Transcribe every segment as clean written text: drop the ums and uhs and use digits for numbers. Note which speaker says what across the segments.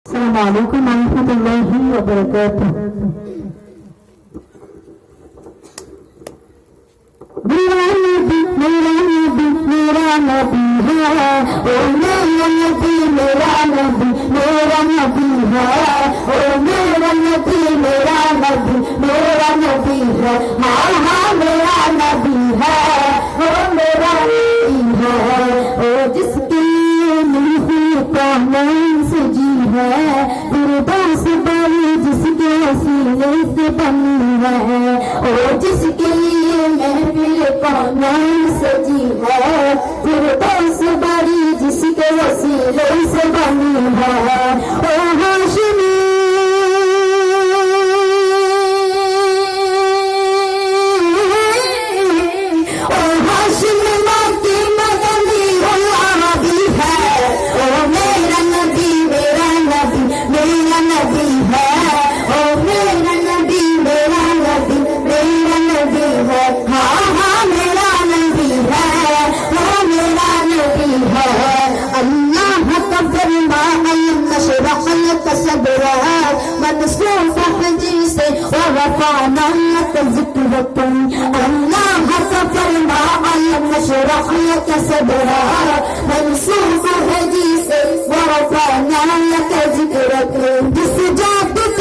Speaker 1: السلام علیکم ورحمۃ اللہ وبرکاتہ۔ میرا نبی میرا نبی میرا نبی ہے، او میرا نبی میرا نبی میرا نبی ہے، او میرا نبی میرا نبی میرا نبی ہے، ہاں ہاں میرا نبی ہے، او میرا نبی ہے، او جس کی کون سجی ہے، فردوس بڑی جس کے وسیلے سے بنی ہے، او جس کے لیے محفل کون سجی ہے، فردوس بڑی جس کے وسیلے سے بنی ہے، او ہاشمی ورفعنا لك ذكرك، الله فرما ألم نشرح لك صدرك، منصوص الحديث ورفعنا لك ذكرك، بسجادك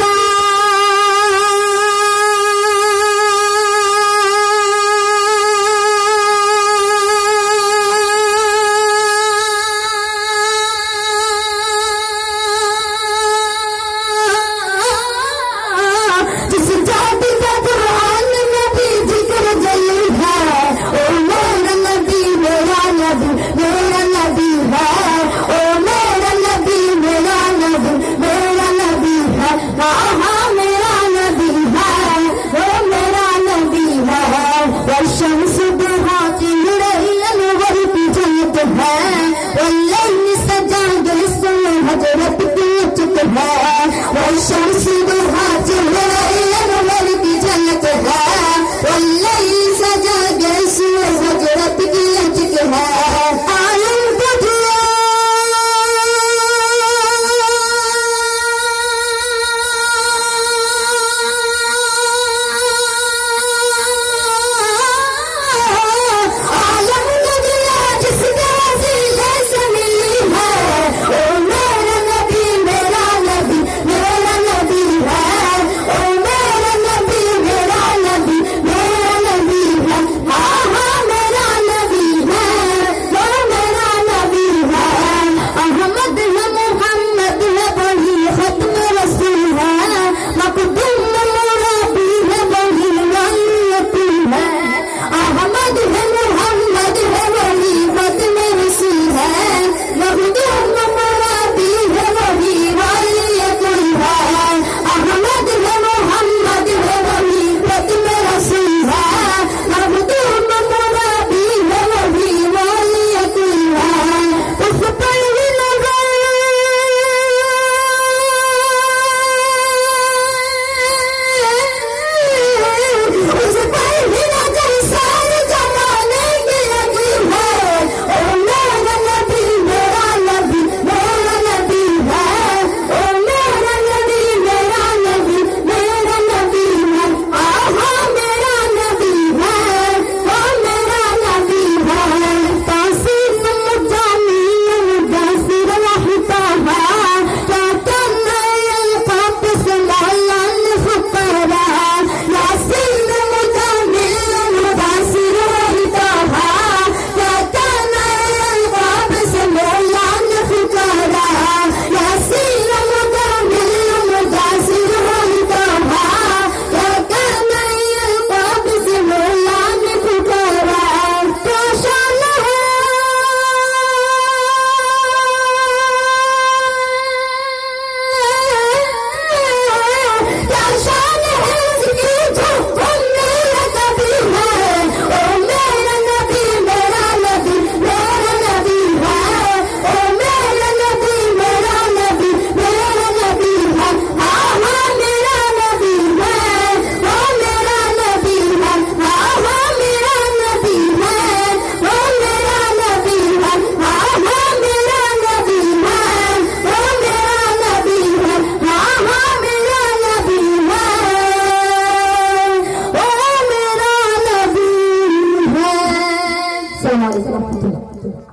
Speaker 1: علیکم ورحمۃ اللہ.